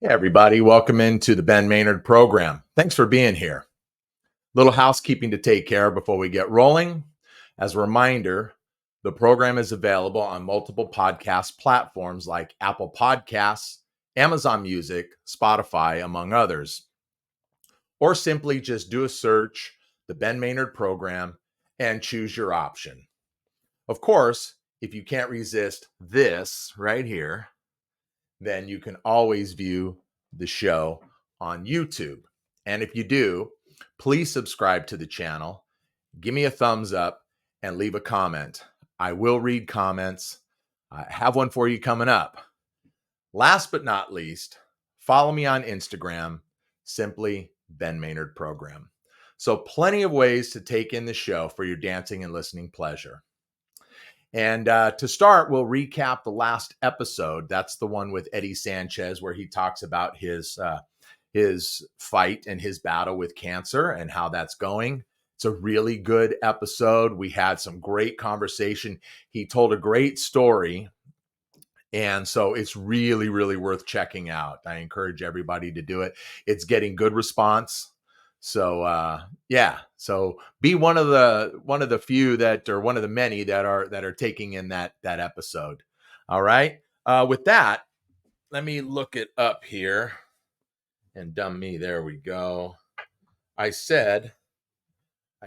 Hey, everybody. Welcome into the Ben Maynard program. Thanks for being here. Little housekeeping to take care of before we get rolling. As a reminder, the program is available on multiple podcast platforms like Apple Podcasts, Amazon Music, Spotify, among others. Or simply just do a search, the Ben Maynard program, and choose your option. Of course, if you can't resist this right here, then you can always view the show on YouTube. And if you do, please subscribe to the channel, give me a thumbs up, and leave a comment. I will read comments. I have one for you coming up. Last but not least, follow me on Instagram, simply Ben Maynard Program. So plenty of ways to take in the show for your dancing and listening pleasure. And to start, we'll recap the last episode. That's the one with Eddie Sanchez, where he talks about his fight and his battle with cancer and how that's going. It's a really good episode. We had some great conversation. He told a great story. And so it's really, really worth checking out. I encourage everybody to do it. It's getting good response. So so be one of the few that, or one of the many that are taking in that episode. All right. With that, let me look it up here. And dumb me, there we go. I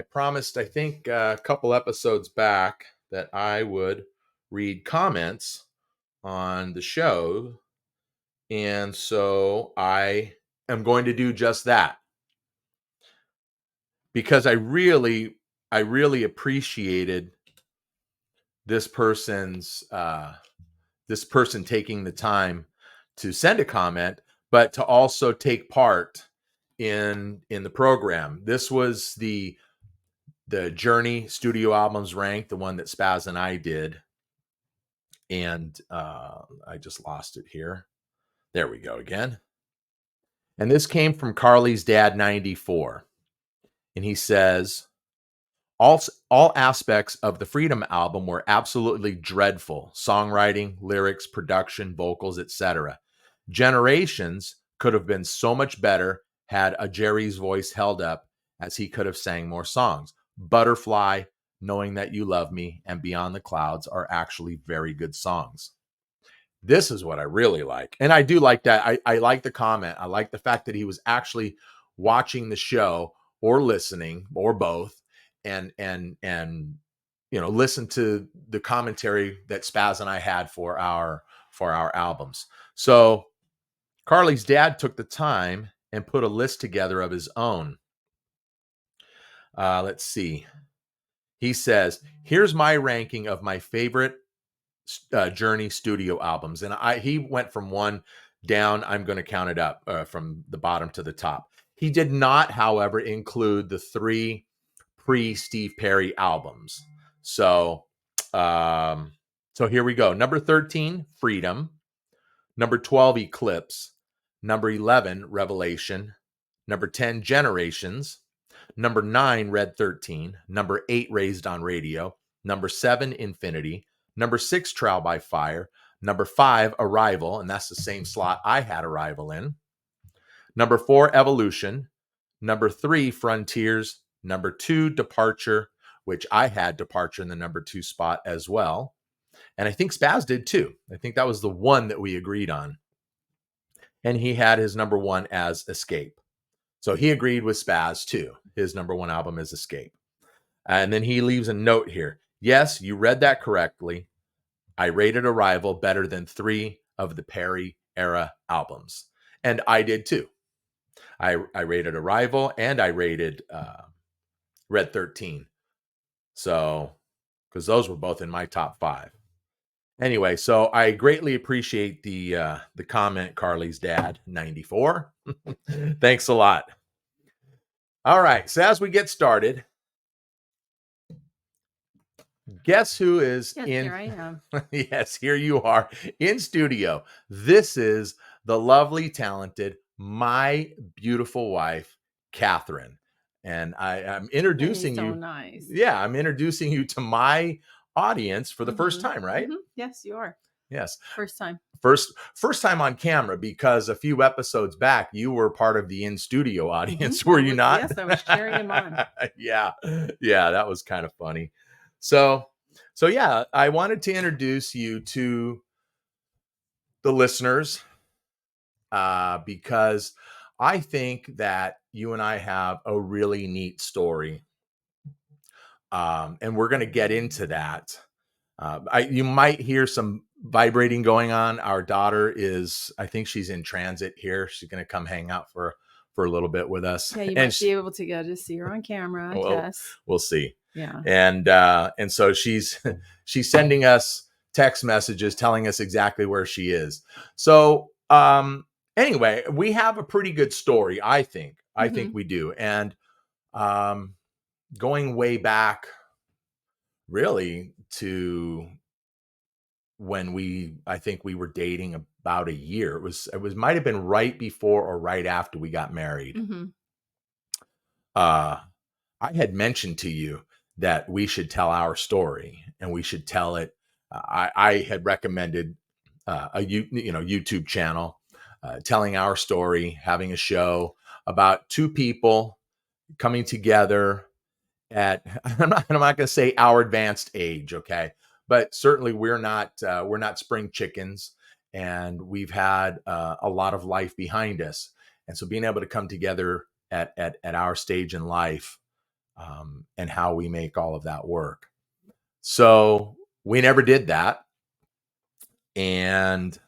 promised, I think a couple episodes back, that I would read comments on the show. And so I am going to do just that, because I really appreciated this person taking the time to send a comment, but to also take part in the program. This was the Journey studio albums ranked, the one that Spaz and I did. And I just lost it here. There we go again. And this came from Carly's dad, 94. And he says, all aspects of the Freedom album were absolutely dreadful. Songwriting, lyrics, production, vocals, etc. Generations could have been so much better had a Jerry's voice held up, as he could have sang more songs. Butterfly, Knowing That You Love Me, and Beyond the Clouds are actually very good songs. This is what I really like. And I do like that. I like the comment. I like the fact that he was actually watching the show or listening or both, and listen to the commentary that Spaz and I had for our albums. So Carly's dad took the time and put a list together of his own. Let's see. He says, here's my ranking of my favorite Journey studio albums. And he went from one down. I'm going to count it up from the bottom to the top. He did not, however, include the 3 pre-Steve Perry albums. So here we go. Number 13, Freedom. Number 12, Eclipse. Number 11, Revelation. Number 10, Generations. Number 9, Red 13. Number 8, Raised on Radio. Number 7, Infinity. Number 6, Trial by Fire. Number 5, Arrival, and that's the same slot I had Arrival in. Number 4, Evolution. Number 3, Frontiers. Number 2, Departure, which I had Departure in the number 2 spot as well. And I think Spaz did too. I think that was the one that we agreed on. And he had his number 1 as Escape. So he agreed with Spaz too. His number 1 album is Escape. And then he leaves a note here. Yes, you read that correctly. I rated Arrival better than 3 of the Perry era albums. And I did too. I rated Arrival and I rated Red 13. So, because those were both in my top 5. Anyway, so I greatly appreciate the comment, Carly's dad, 94. Thanks a lot. All right, so as we get started, guess who is in? Here I am. Yes, here you are in studio. This is the lovely, talented, my beautiful wife, Kathryn. And I'm introducing you. So nice. Yeah, I'm introducing you to my audience for the first time, right? Yes, you are. Yes. First time. First time on camera, because a few episodes back you were part of the in-studio audience, were you not? Yes, I was cheering him on. Yeah, that was kind of funny. So yeah, I wanted to introduce you to the listeners because I think that you and I have a really neat story, and we're going to get into that. You might hear some vibrating going on. Our daughter I think she's in transit here. She's going to come hang out for a little bit with us. Yeah, you might be able to go to see her on camera. Tess. We'll see. Yeah. And so she's sending us text messages telling us exactly where she is. So anyway, we have a pretty good story, I think. I think we do. And going way back really to when I think we were dating about a year. It was might have been right before or right after we got married. I had mentioned to you that we should tell our story, and we should tell it. I had recommended a YouTube channel telling our story, having a show about two people coming together at I'm not going to say our advanced age, okay, but certainly we're not spring chickens, and we've had a lot of life behind us, and so being able to come together at our stage in life, and how we make all of that work. So we never did that, and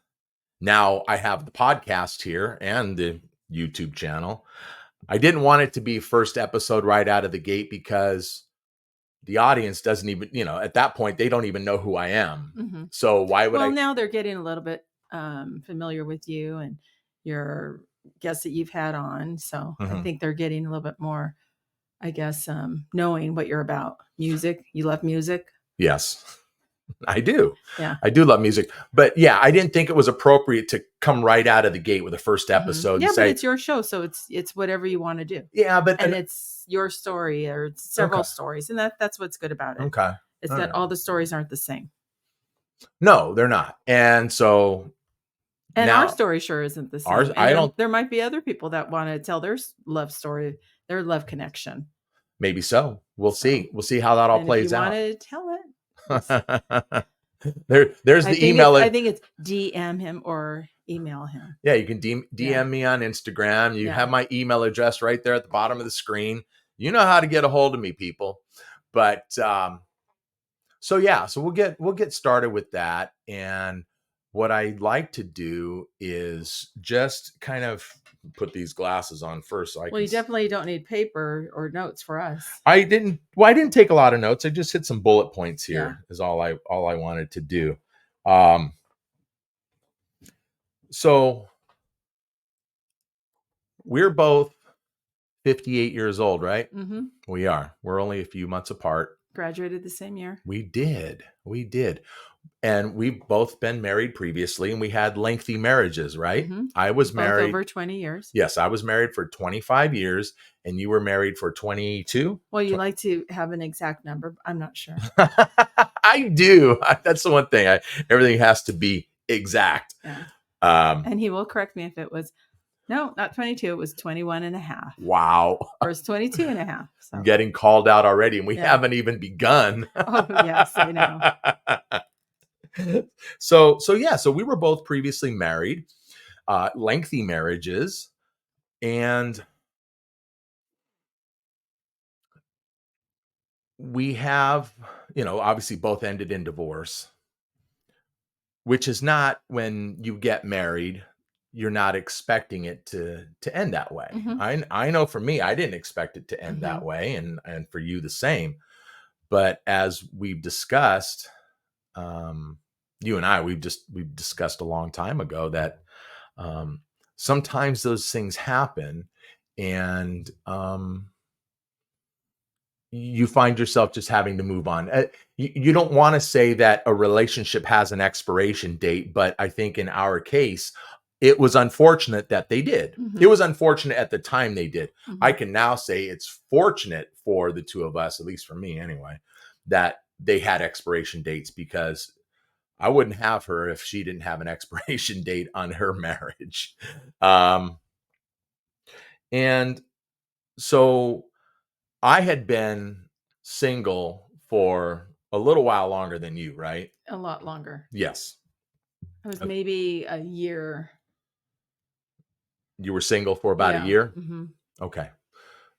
now I have the podcast here and the YouTube channel. I didn't want it to be first episode right out of the gate because the audience doesn't even, at that point, they don't even know who I am. So why would I? Well, now they're getting a little bit familiar with you and your guests that you've had on. So I think they're getting a little bit more, I guess, knowing what you're about. Music. You love music? Yes, I do. Yeah. I do love music. But yeah, I didn't think it was appropriate to come right out of the gate with the first episode. Yeah, and but it's your show, so it's whatever you want to do. Yeah, and it's your story, or it's several stories, and that's what's good about it. Okay. It's that all the stories aren't the same. No, they're not. And so now, our story sure isn't the same. There might be other people that want to tell their love story, their love connection. Maybe so. We'll see. We'll see how that all plays out. If you want to tell it. There's the email. I think it's DM him or email him. Yeah, you can DM me on Instagram. You have my email address right there at the bottom of the screen. You know how to get a hold of me, people. But so we'll get started with that. And what I'd like to do is just kind of put these glasses on first. So you definitely don't need paper or notes for us. I didn't take a lot of notes. I just hit some bullet points here. Is all I wanted to do. So we're both 58 years old, right? We are. We're only a few months apart. Graduated the same year. We did. And we've both been married previously, and we had lengthy marriages, right? I was married over 20 years. Yes, I was married for 25 years, and you were married for 22. Well, you like to have an exact number. I'm not sure. I do. That's the one thing. Everything has to be exact. Yeah. And he will correct me if it was, no, not 22. It was 21 and a half. Wow. Or it's 22 and a half. So. I'm getting called out already, and we haven't even begun. Oh, yes, I know. So we were both previously married, lengthy marriages, and we have, obviously both ended in divorce, which is not, when you get married, you're not expecting it to end that way. I know for me, I didn't expect it to end that way, and for you the same. But as we've discussed, you and I, we've discussed a long time ago that sometimes those things happen, and you find yourself just having to move on. You don't want to say that a relationship has an expiration date, but I think in our case, it was unfortunate that they did. It was unfortunate at the time they did. I can now say it's fortunate for the two of us, at least for me anyway, that they had expiration dates, because I wouldn't have her if she didn't have an expiration date on her marriage. Um, and so I had been single for a little while longer than you, right? A lot longer. Yes. It was maybe a year. You were single for about a Yeah. year? Mm-hmm. Okay.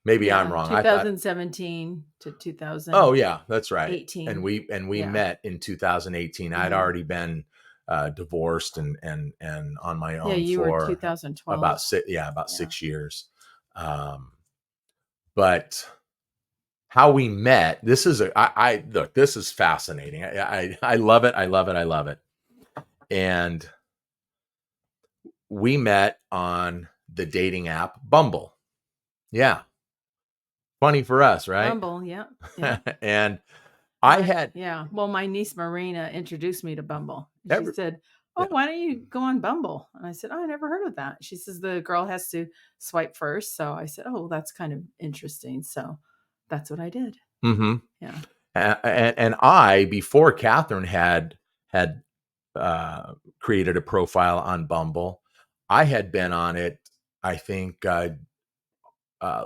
Maybe I'm Yeah. wrong. I thought, 2017 to 2018. oh yeah, that's right. And we Yeah. met in 2018. I'd Mm-hmm. already been divorced and on my Yeah, own you were for 2012. about Yeah. 6 years. But how we met, this is I look, this is fascinating. I love it. I love it. I love it. And we met on the dating app Bumble. Yeah. Funny for us, right? Bumble. Yeah. Yeah. And I had Yeah. Well, my niece Marina introduced me to Bumble. She every, said, "Oh, yeah. why don't you go on Bumble?" And I said, "Oh, I never heard of that." She says the girl has to swipe first. So I said, "Oh, well, that's kind of interesting." So that's what I did. Mm-hmm. Yeah. And I, before Kathryn had created a profile on Bumble, I had been on it, I think, a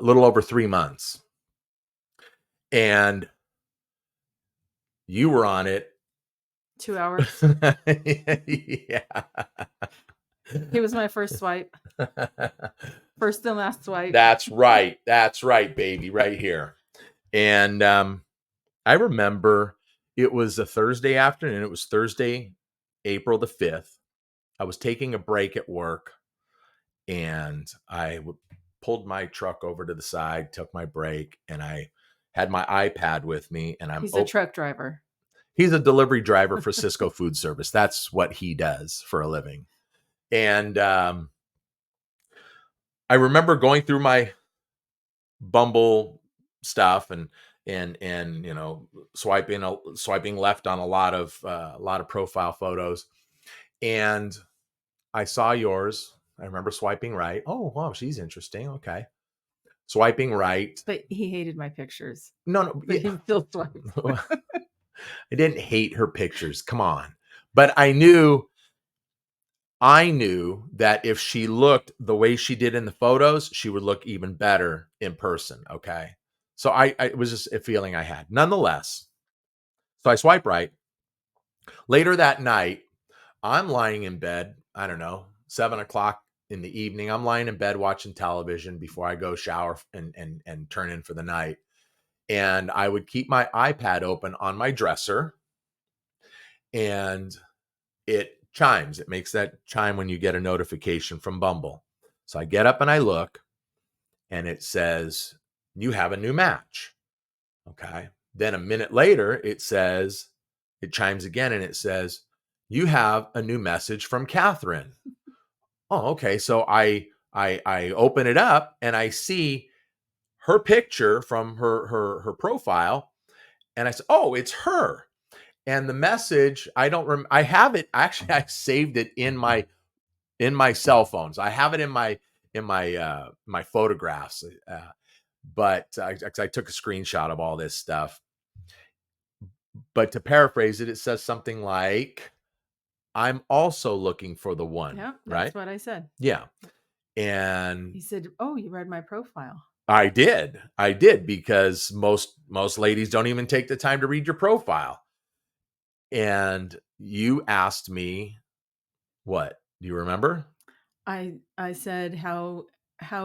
little over 3 months. And you were on it 2 hours. yeah. He was my first swipe. First and last swipe. That's right. That's right, baby, right here. And I remember it was a Thursday afternoon. It was Thursday, April the 5th. I was taking a break at work, and I pulled my truck over to the side, took my break, and I had my iPad with me. And He's a truck driver. He's a delivery driver for Cisco Food Service. That's what he does for a living. And I remember going through my Bumble stuff and swiping left on a lot of profile photos, and I saw yours. I remember swiping right. Oh wow, she's interesting. Okay, swiping right. But he hated my pictures. No, But yeah. he still swiped. I didn't hate her pictures. Come on, but I knew that if she looked the way she did in the photos, she would look even better in person. Okay. So it was just a feeling I had. Nonetheless, so I swipe right. Later that night, I'm lying in bed. I don't know, 7 o'clock in the evening. I'm lying in bed watching television before I go shower and turn in for the night. And I would keep my iPad open on my dresser, and it chimes. It makes that chime when you get a notification from Bumble. So I get up and I look, and it says, "You have a new match." Okay. Then a minute later, it chimes again, and it says, "You have a new message from Kathryn." Oh, okay. So I open it up and I see her picture from her profile, and I said, "Oh, it's her." And the message, I don't remember. I have it actually. I saved it in my cell phones. I have it in my photographs. But I took a screenshot of all this stuff. But to paraphrase it, it says something like, "I'm also looking for the one." Yeah, Right? that's what I said. Yeah. And He said, "Oh, you read my profile." I did because most ladies don't even take the time to read your profile. And you asked me, what? Do you remember? I said, how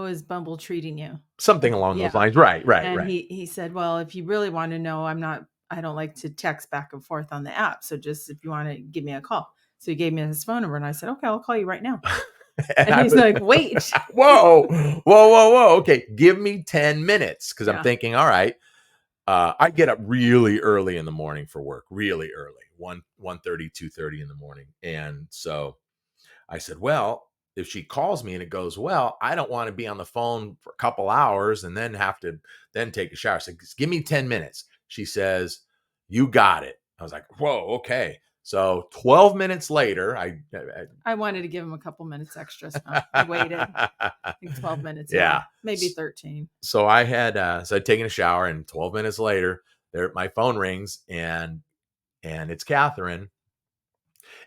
is Bumble treating you? Something along those Yeah. lines. Right. And Right. he said, "Well, if you really want to know, I don't like to text back and forth on the app. So just if you want to give me a call." So he gave me his phone number, and I said, "Okay, I'll call you right now." And he's like, "Wait." Whoa, whoa, whoa, whoa. Okay, give me 10 minutes, because I'm Yeah. thinking, all right, I get up really early in the morning for work, really early, 1:30, 2:30 in the morning. And so I said, well, if she calls me and it goes well, I don't want to be on the phone for a couple hours and then have to then take a shower. So give me 10 minutes. She says, "You got it." I was like, whoa, okay. So 12 minutes later, I wanted to give him a couple minutes extra. So I waited. I think 12 minutes. Yeah. Maybe 13. So I'd taken a shower, and 12 minutes later, my phone rings, and it's Kathryn.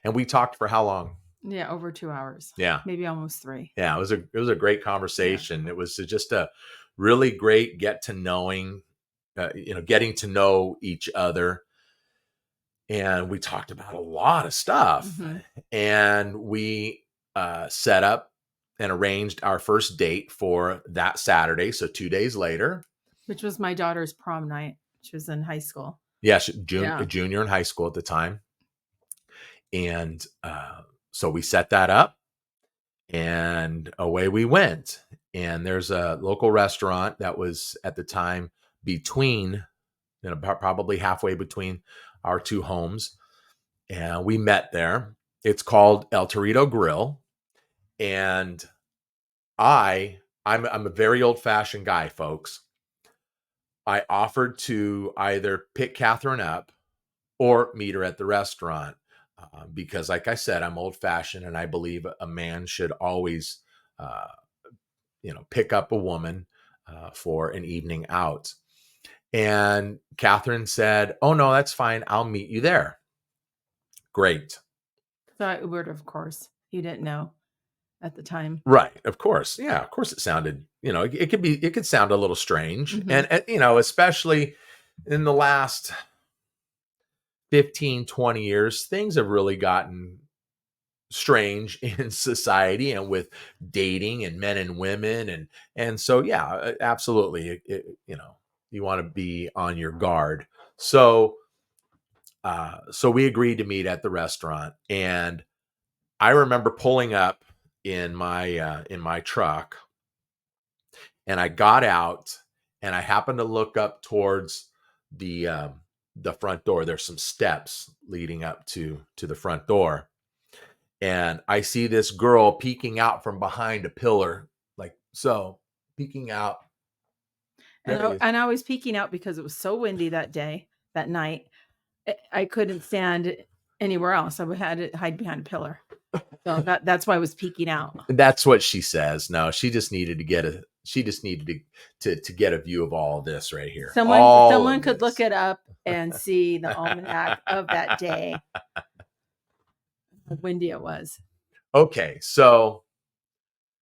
And we talked for how long? Yeah, over 2 hours. Yeah. Maybe almost 3. Yeah, it was a great conversation. Yeah. It was just a really great getting to know each other. And we talked about a lot of stuff. Mm-hmm. And we set up and arranged our first date for that Saturday. So 2 days later. Which was my daughter's prom night. She was in high school. Yeah, a junior in high school at the time. And so we set that up and away we went. And there's a local restaurant that was at the time between, probably halfway between our two homes. And we met there. It's called El Torito Grill. And I'm a very old-fashioned guy, folks. I offered to either pick Kathryn up or meet her at the restaurant because, like I said, I'm old-fashioned, and I believe a man should always, pick up a woman for an evening out. And Kathryn said, "Oh no, that's fine. I'll meet you there." Great. So I Ubered, of course. You didn't know at the time. Right. Of course. Yeah. Of course it sounded, it could sound a little strange. Mm-hmm. And especially in the last 15, 20 years, things have really gotten strange in society and with dating and men and women. And so, yeah, absolutely. You want to be on your guard. So we agreed to meet at the restaurant, and I remember pulling up in my truck, and I got out, and I happened to look up towards the front door. There's some steps leading up to the front door, and I see this girl peeking out from behind a pillar, like so, peeking out. And I was peeking out because it was so windy that night. I couldn't stand anywhere else. I had to hide behind a pillar. So that's why I was peeking out. That's what she says. No, she just needed to get to get a view of all of this right here. Someone could look it up and see the almanac of that day. How windy it was. Okay, so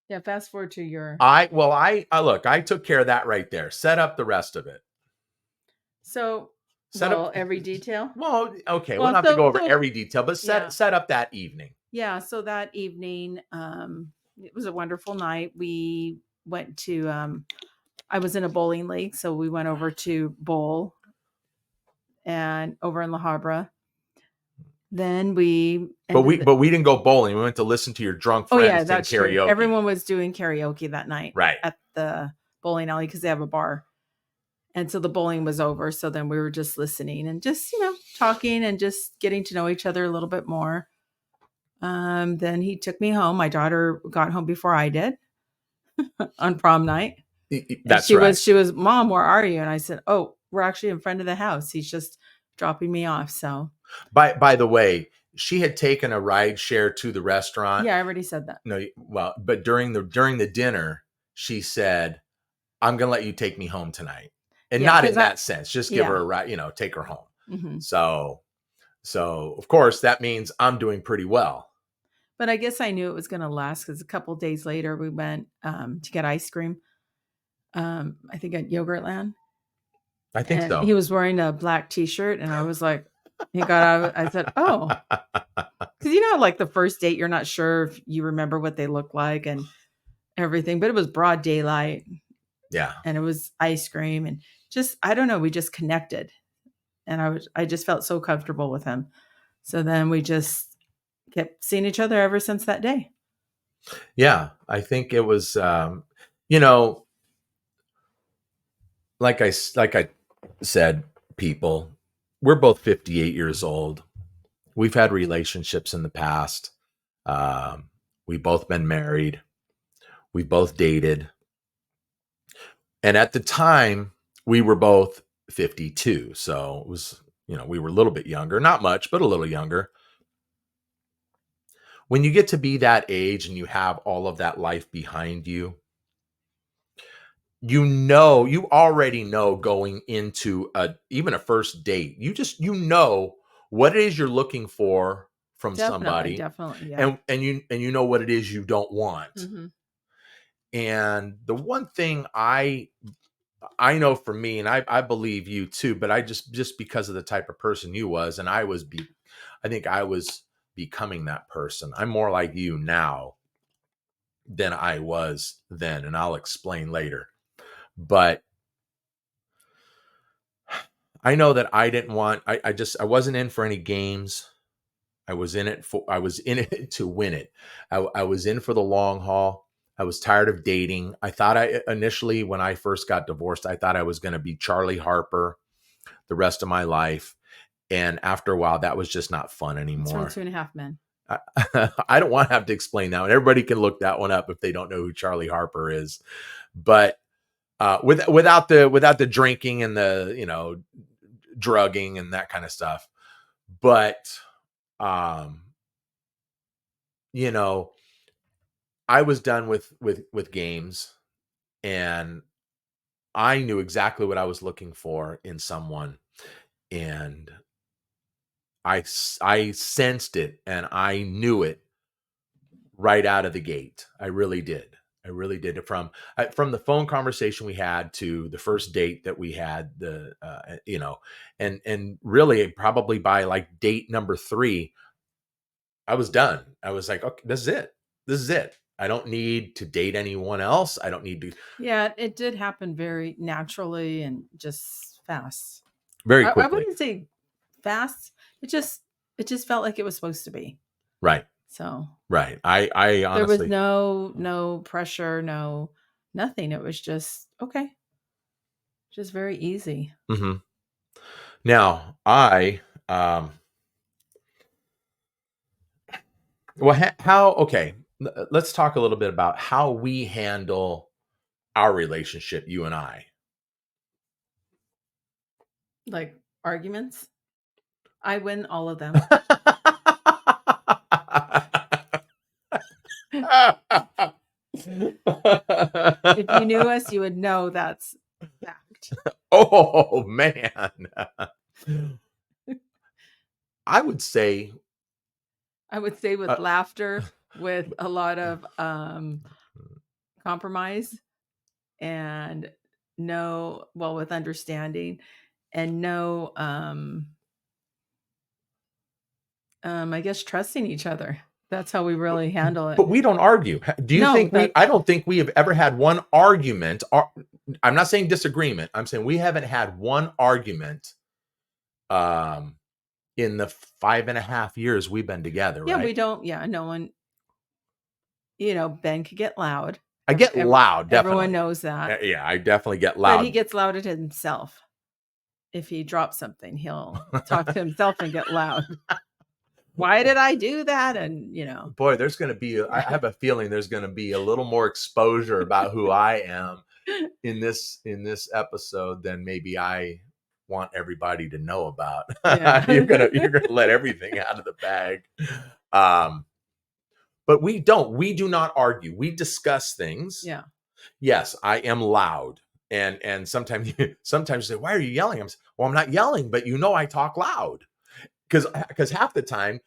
yeah, fast forward to your. I took care of that right there. Set up the rest of it. So. Every detail? Well, okay. We'll not have to go over every detail, but set up that evening. Yeah. So that evening, it was a wonderful night. We went to, I was in a bowling league. So we went over to bowl and over in La Habra. Then but we didn't go bowling. We went to listen to your drunk friends that's karaoke. True. Everyone was doing karaoke that night. Right. At the bowling alley because they have a bar. And so the bowling was over. So then we were just listening and just, talking and just getting to know each other a little bit more. Then he took me home. My daughter got home before I did on prom night. That's right. She was, "Mom, where are you?" And I said, "Oh, we're actually in front of the house. He's just dropping me off." So by the way, she had taken a ride share to the restaurant. Yeah, I already said that. No, well, but during the dinner, she said, "I'm going to let you take me home tonight." And not in that sense, just give her a ride, take her home. Mm-hmm. So of course that means I'm doing pretty well. But I guess I knew it was going to last because a couple of days later we went to get ice cream. I think at Yogurtland. I think so. He was wearing a black T-shirt, and I was like, he got out. I said, "Oh," because like the first date, you're not sure if you remember what they look like and everything, but it was broad daylight. Yeah, and it was ice cream, and just I don't know, we just connected, and I just felt so comfortable with him. So then we just kept seeing each other ever since that day. Yeah, I think it was, like I said, people, we're both 58 years old. We've had relationships in the past. We've both been married. We've both dated. And at the time, we were both 52. So it was, we were a little bit younger, not much, but a little younger. When you get to be that age and you have all of that life behind you, you already know going into even a first date, you know what it is you're looking for from Definitely, somebody, definitely, yeah. and you know what it is you don't want. Mhm. And the one thing I know for me, and I believe you too, but I just because of the type of person you was, and I think I was becoming that person. I'm more like you now than I was then, and I'll explain later. But I know that I didn't want. I wasn't in for any games. I was in it to win it. I was in for the long haul. I was tired of dating. I thought I initially, when I first got divorced, I thought I was going to be Charlie Harper the rest of my life. And after a while, that was just not fun It's from anymore. 2.5 Men. I don't want to have to explain that one. Everybody can look that one up if they don't know who Charlie Harper is. But without the drinking and the drugging and that kind of stuff. But um, you know, I was done with games, and I knew exactly what I was looking for in someone, and I sensed it and I knew it right out of the gate. I really did. I really did. From the phone conversation we had to the first date that we had, and really probably by like date number 3, I was done. I was like, okay, this is it. This is it. I don't need to date anyone else. I don't need to. Yeah, it did happen very naturally and just fast. Very I quickly. wouldn't say fast. It just felt like it was supposed to be. Right. So Right. I there was honestly. no pressure, nothing. It was just okay, just very easy. Mhm. Now, um how okay, let's talk a little bit about how we handle our relationship, you and I. Like arguments, I win all of them. If you knew us, you would know that's fact. Oh man. I would say I would say with uh, laughter, with a lot of compromise, and with understanding, and no I guess trusting each other. That's how we really handle it. but we don't argue. Do you No, think that I don't think we have ever had one argument. I'm not saying disagreement. I'm saying we haven't had one argument um in the 5.5 years we've been together, yeah, right? we don't, yeah, no one, Ben could get loud. I get loud, Everyone definitely. knows that. Yeah, I definitely get But he loud. gets loud at himself. If he drops something, he'll talk to himself and get loud. Why did I do that? And Boy, there's going to be, I have a feeling there's going to be a little more exposure about who I am in this episode than maybe I want everybody to know about. yeah. you're gonna let everything out of the bag. Um, but we do not argue. We discuss things. Yeah. Yes, I am loud. And sometimes sometimes you say, why are you yelling? Well, I'm not yelling, but I talk loud. Because half the time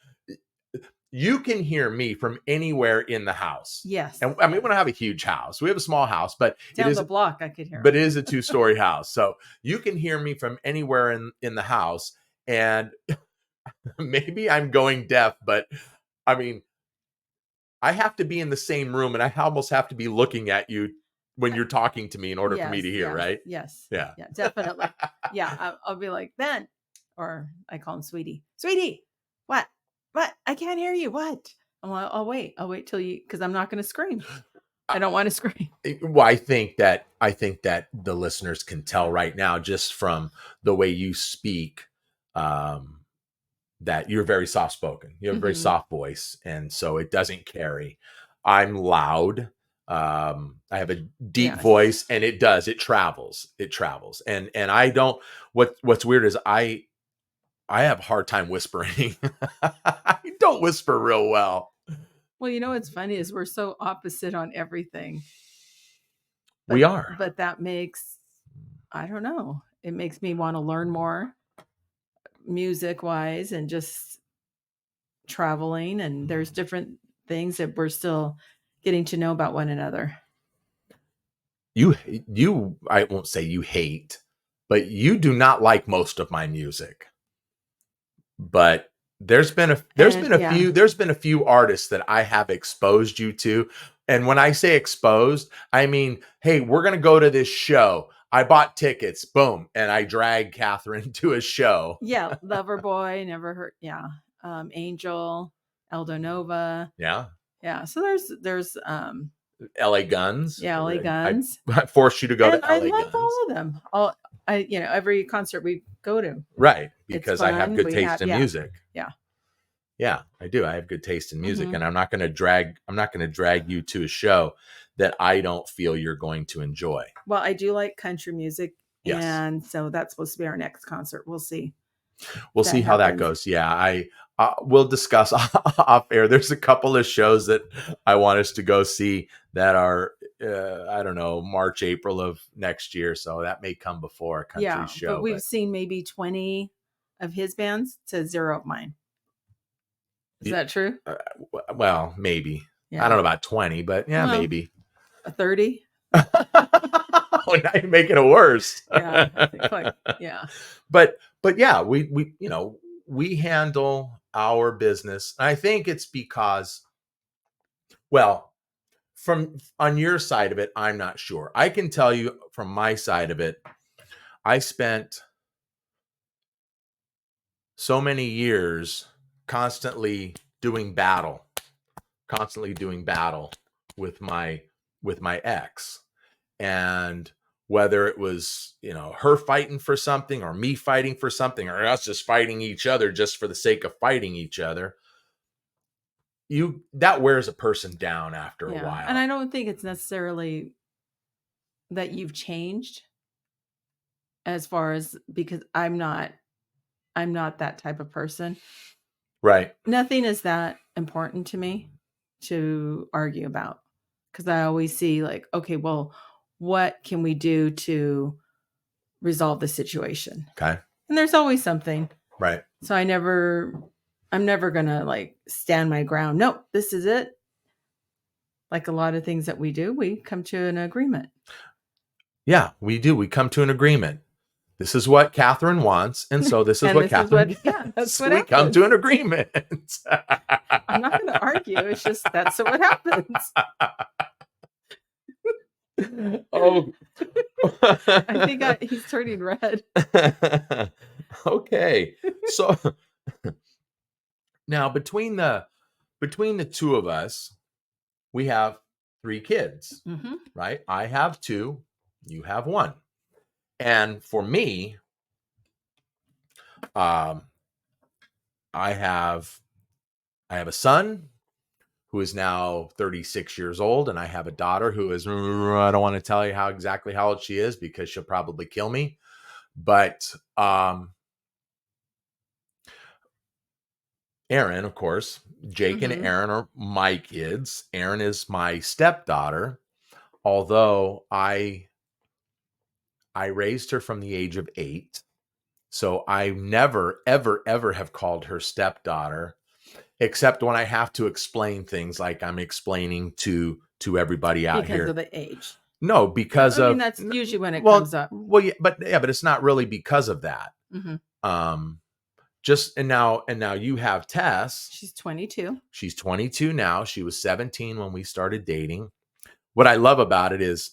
you can hear me from anywhere in the house. Yes. And I mean, we don't have a huge house. We have a small house, but Down the block, I could hear it him. is a 2-story house. So you can hear me from anywhere in the house. And maybe I'm going deaf, but I mean, I have to be in the same room and I almost have to be looking at you when you're talking to me in order for me Yes, to hear, yes, right? yes. Yeah. Yeah, definitely. Yeah, I'll be like, Ben, or I call him Sweetie. Sweetie, what? What? I can't hear you. What? I'm like, I'll wait till because I'm not going to scream. I don't want to scream. Well, I think that the listeners can tell right now just from the way you speak, um, that you're very soft spoken. You have a very Mhm. soft voice, and so it doesn't carry. I'm loud. I have a deep Yes. voice, and it travels. It travels, and I don't. What's weird is I have a hard time whispering. I don't whisper real well. Well, what's funny is we're so opposite on everything. We are. But that makes, I don't know, it makes me want to learn more music wise and just traveling, and there's different things that we're still getting to know about one another. I won't say you hate, but you do not like most of my music. But there's been a few artists that I have exposed you to. And when I say exposed, I mean, hey, we're going to go to this show. I bought tickets, boom, and I dragged Kathryn to a show. Yeah, Loverboy, never heard. Yeah, Angel, Eldo Nova. Yeah. So there's LA Guns. Yeah, LA Guns. I forced you to go to LA I love Guns. all of them. Every concert we go to. Right, because I have good taste in yeah. music. Yeah. Yeah, I do. I have good taste in music, and I'm not going to drag you to a show that I don't feel you're going to enjoy. Well, I do like country music, yes. And so that's supposed to be our next concert. We'll see. We'll see how that goes. Yeah, we'll discuss off air. There's a couple of shows that I want us to go see that are I don't know, March, April of next year, so that may come before a country show. But we've seen maybe 20 of his bands to 0 of mine. Is that true? Well, maybe. Yeah. I don't know about 20, but maybe. 30? Oh, now you're making it worse. Yeah, I think yeah. But yeah, we handle our business. I think it's because, well, from on your side of it, I'm not sure. I can tell you from my side of it, I spent so many years constantly doing battle with my ex. And whether it was, her fighting for something or me fighting for something or us just fighting each other just for the sake of fighting each other, that wears a person down after a while. And I don't think it's necessarily that you've changed as far as, because I'm not that type of person. Right. Nothing is that important to me to argue about, because I always see like, okay, well, what can we do to resolve the situation? Okay. And there's always something. Right. So I'm never going to like stand my ground. Nope, this is it. Like a lot of things that we do, we come to an agreement. Yeah, we do. We come to an agreement. This is what Kathryn wants, and so this is what Kathryn gets. That's what we come to an agreement. I'm not going to argue. It's just that's what happens. Oh, I think he's turning red. Okay, so now between the two of us, we have 3 kids, right? I have 2, you have 1, and for me, I have a son who is now 36 years old, and I have a daughter who is, I don't want to tell you exactly how old she is because she'll probably kill me. But Aaron, of course, Jake and Aaron are my kids. Aaron is my stepdaughter, although I raised her from the age of 8. So I never, ever, ever have called her stepdaughter, except when I have to explain things like I'm explaining to everybody out here. Because of the age. No, because I mean, that's usually when it comes up. Well, yeah, but it's not really because of that. And now you have Tess. She's 22. She's 22 now. She was 17 when we started dating. What I love about it is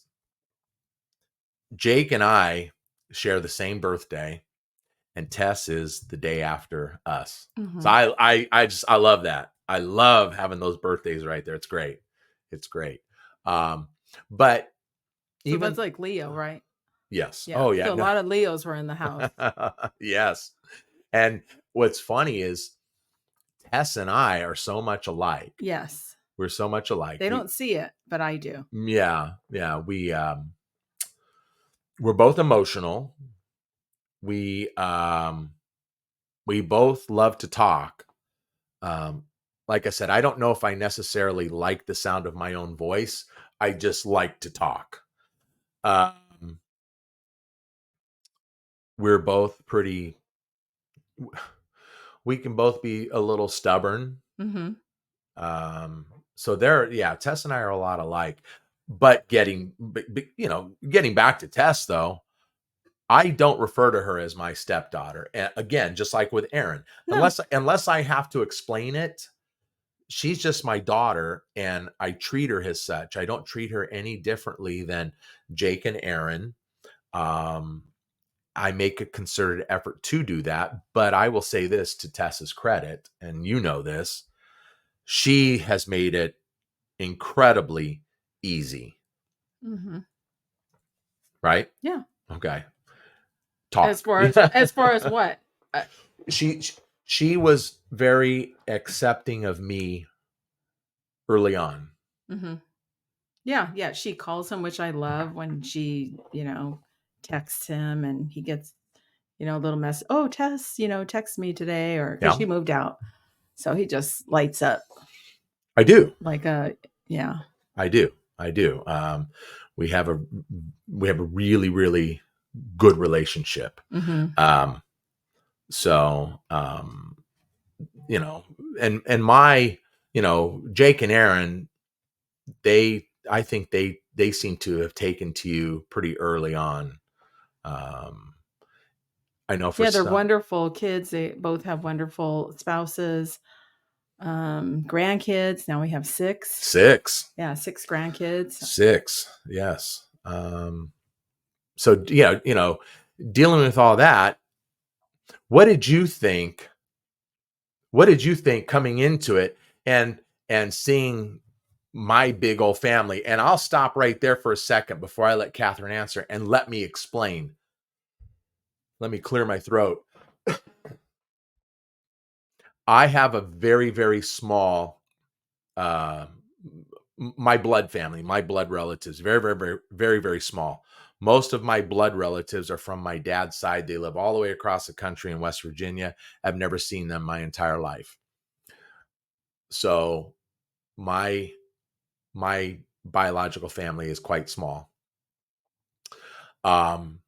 Jake and I share the same birthday, and Tess is the day after us. So I love that. I love having those birthdays right there. It's great. It's great. But so that's like Leo, right? Yes. Yeah. Oh yeah. So a lot of Leos were in the house. Yes. And what's funny is Tess and I are so much alike. Yes. We're so much alike. They don't see it, but I do. Yeah. Yeah. We're both emotional. We both love to talk. Like I said, I don't know if I necessarily like the sound of my own voice. I just like to talk. We're both we can both be a little stubborn. Mm-hmm. So there, yeah, Tess and I are a lot alike. But getting back to Tess though, I don't refer to her as my stepdaughter. And again, just like with Aaron, No. unless I have to explain it, she's just my daughter and I treat her as such. I don't treat her any differently than Jake and Aaron. Um, I make a concerted effort to do that, but I will say this to Tessa's credit, and you know this, she has made it incredibly easy. Mm-hmm. Right? Yeah. Okay. As Talk. far as what? she she was very accepting of me early on. Mm-hmm. Yeah, yeah. She calls him, which I love when she, texts him and he gets, a little mess. Oh, Tess, text me today, or because Yeah, she moved out. So he just lights up I do. like a, yeah. I do. I do. We have a really really good relationship. Mm-hmm. Um, so you know, and my Jake and Aaron, I think they seem to have taken to you pretty early on. Um, I know for Yeah, they're some wonderful kids. They both have wonderful spouses, grandkids. Now we have six. six. Yeah, six grandkids. Six, yes. So yeah, dealing with all that, what did you think? What did you think coming into it and seeing my big old family? And I'll stop right there for a second before I let Kathryn answer and let me explain. Let me clear my throat. I have a very, very small uh my blood family, my blood relatives, very, very, very, very, very small. Most of my blood relatives are from my dad's side. They live all the way across the country in West Virginia. I've never seen them my entire life. So my my biological family is quite small. Um,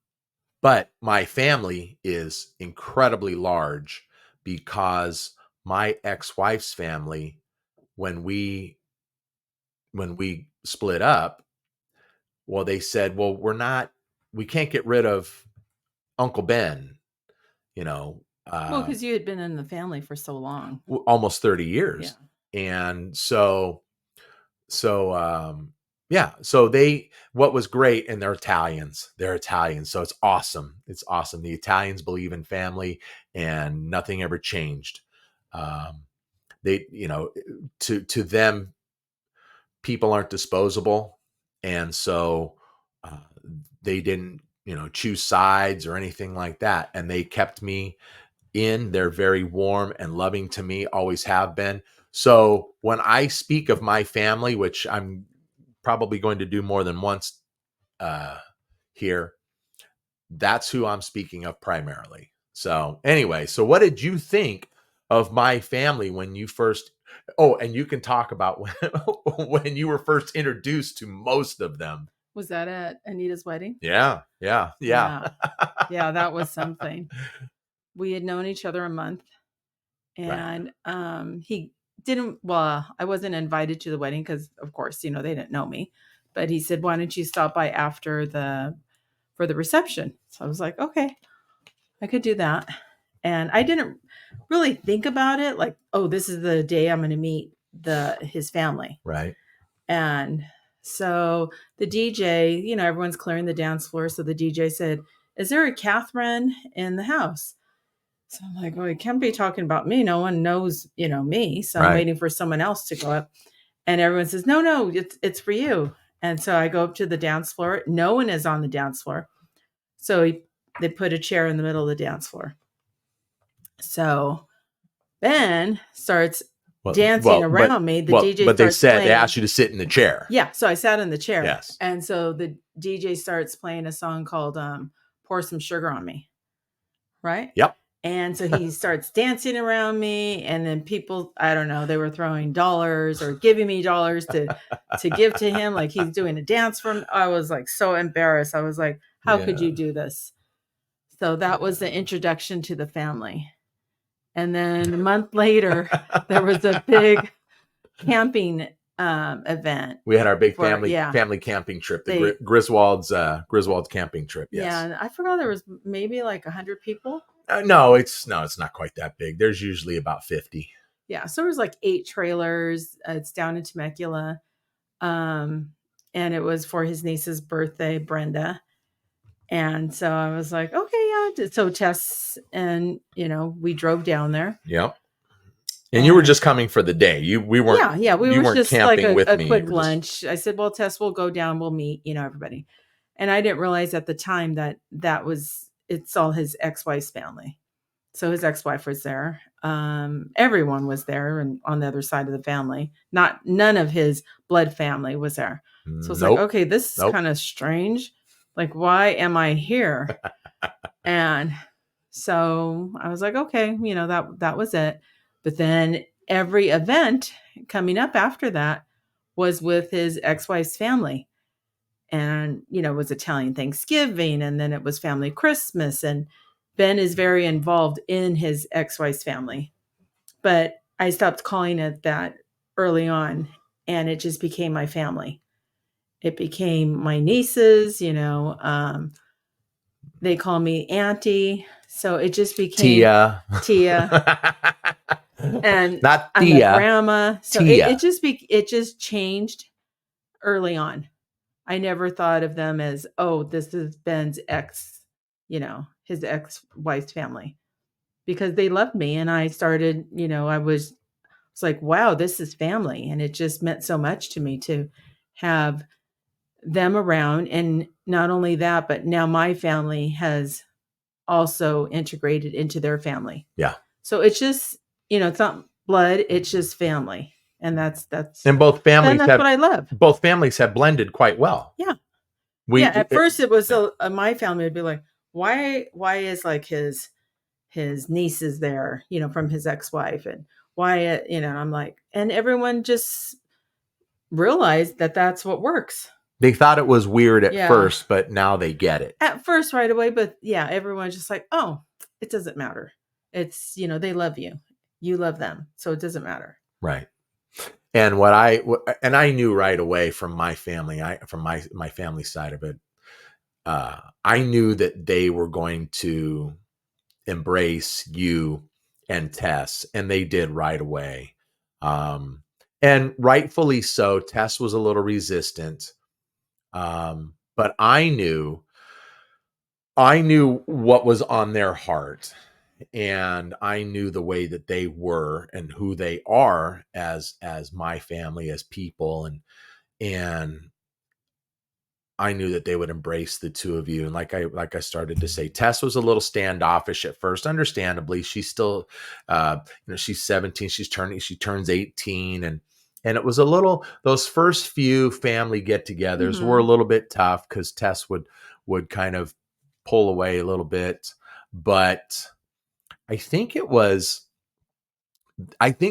but my family is incredibly large because my ex-wife's family, when we split up, well, they said, well, we can't get rid of Uncle Ben, you know, Well, because you had been in the family for so long. almost 30 Yeah. years. And so yeah, so what was great, and they're Italians. They're Italians. So it's awesome. It's awesome. The Italians believe in family and nothing ever changed. Um, they, to them, people aren't disposable. And so uh, they didn't, choose sides or anything like that. And they kept me in. They're very warm and loving to me, always have been. So when I speak of my family, which I'm probably going to do more than once uh, here, that's who I'm speaking of primarily. So anyway, so what did you think of my family when you first? Oh, and you can talk about when you were first introduced to most of them. Was that at Anita's wedding? Yeah, yeah, yeah. Yeah. Yeah, that was something. We had known each other a month, Right. and he didn't, well, I wasn't invited to the wedding because of course, they didn't know me. But he said, "Why don't you stop by after for the reception?" So I was like, "Okay, I could do that." And I didn't really think about it like, "Oh, this is the day I'm going to meet his family." Right. And so the DJ, everyone's clearing the dance floor. So the DJ said, "Is there a Kathryn in the house?" So I'm like, "Well, he can't be talking about me. No one knows, me." So I'm Right. waiting for someone else to go up. And everyone says, "No, no, it's for you." And so I go up to the dance floor. No one is on the dance floor. So they put a chair in the middle of the dance floor. So Ben starts dancing around me. The DJ but they starts said they playing. asked you to sit in the chair. Yeah, so I sat in the chair. Yes. And so the DJ starts playing a song called Pour Some Sugar on Me. Right? Yep. And so he starts dancing around me, and then people, I don't know, they were throwing dollars or giving me dollars to give to him, like he's doing a dance for me. I was like so embarrassed. I was like, "How could you do this?" So that was the introduction to the family. And then a month later, there was a big camping event. We had our big for- family yeah. family camping trip, the Griswold's camping trip. Yes. Yeah, and I forgot there was maybe like 100 people. No, it's not quite that big. There's usually about 50. Yeah, so there was like 8 trailers. It's down in Temecula, and it was for his niece's birthday, Brenda. And so I was like, okay, yeah. So Tess and we drove down there. Yep. And you were just coming for the day. We weren't. Yeah. We were just like a me. quick lunch. I said, well, Tess, we'll go down. We'll meet, everybody. And I didn't realize at the time that it's all his ex-wife's family. So his ex-wife was there. Everyone was there, and on the other side of the family, none of his blood family was there. So it's like, okay, this is kind of strange. Like, why am I here? And so I was like, okay, that was it. But then every event coming up after that was with his ex-wife's family. And, it was Italian Thanksgiving, and then it was family Christmas. And Ben is very involved in his ex-wife's family. But I stopped calling it that early on, and it just became my family. It became my nieces, they call me Auntie. So it just became Tia. And not I'm Tia. a grandma. So it just changed early on. I never thought of them as, oh, this is Ben's ex, his ex-wife's family, because they loved me. And I started, it's like, wow, this is family. And it just meant so much to me to have them around. And not only that, but now my family has also integrated into their family. Yeah. So it's just, it's not blood, it's just family. And that's and both families that's what I love. Both families have blended quite well. Yeah. At first it was my family would be like, why is like his nieces there, from his ex-wife, and why, and I'm like, and everyone just realized that that's what works. They thought it was weird at first, but now they get it. At first, right away, but yeah, everyone's just like, oh, it doesn't matter. It's, they love you. You love them. So it doesn't matter. Right. And I knew right away from my family, from my family side of it, I knew that they were going to embrace you and Tess, and they did right away. And rightfully so. Tess was a little resistant. But I knew what was on their heart, and I knew the way that they were and who they are as my family, as people, and I knew that they would embrace the two of you. And like I started to say, Tess was a little standoffish at first, understandably. She's still, she's 17. She turns 18, and it was a little, those first few family get-togethers were a little bit tough because Tess would kind of pull away a little bit. But I think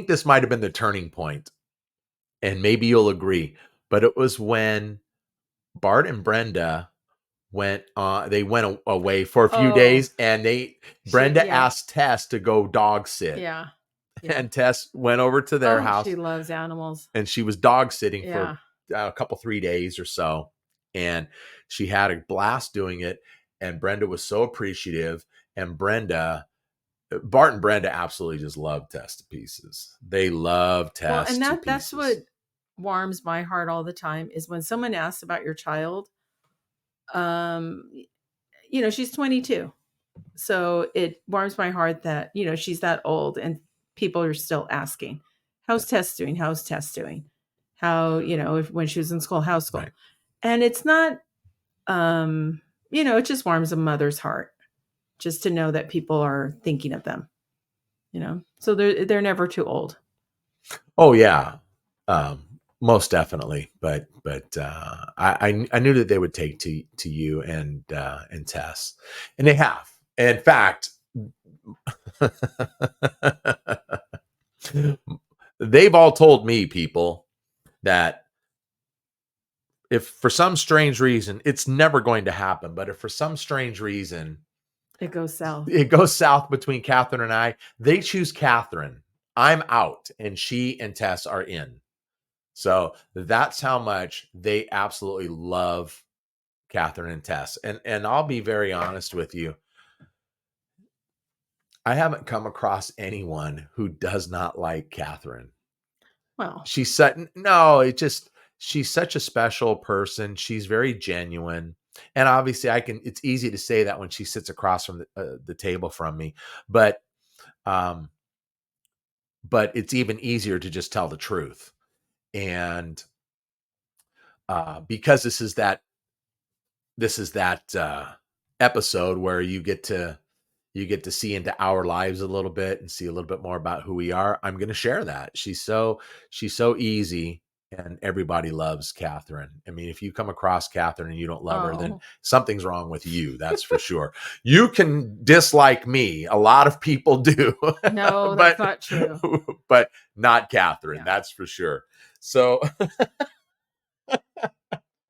this might have been the turning point, and maybe you'll agree, but it was when Bart and Brenda went away for a few days, and Brenda asked Tess to go dog sit. Yeah. And Tess went over to their house. She loves animals. And she was dog sitting for a couple, 3 days or so. And she had a blast doing it. And Brenda was so appreciative. And Bart and Brenda absolutely just love Tess to pieces. They love Tess. Well, and that's what warms my heart all the time, is when someone asks about your child. She's 22. So it warms my heart that, she's that old and people are still asking, how's Tess doing? How's Tess doing? How, when she was in school, how's school? Right. And it's not, it just warms a mother's heart just to know that people are thinking of them, so they're never too old. Oh yeah. Most definitely. But I knew that they would take to you and Tess, and they have. In fact, they've all told me, people, that if for some strange reason, it's never going to happen, but if for some strange reason It goes south. It goes south between Kathryn and I. They choose Kathryn. I'm out, and she and Tess are in. So that's how much they absolutely love Kathryn and Tess. And I'll be very honest with you. I haven't come across anyone who does not like Kathryn. Well, She's such a special person. She's very genuine. And obviously it's easy to say that when she sits across from the table from me, but it's even easier to just tell the truth. And because this is that episode where you get to see into our lives a little bit and see a little bit more about who we are, I'm going to share that. She's so easy, and everybody loves Kathryn. I mean, if you come across Kathryn and you don't love her, then something's wrong with you. That's for sure. You can dislike me. A lot of people do. No, that's not true. But not Kathryn. Yeah. That's for sure. So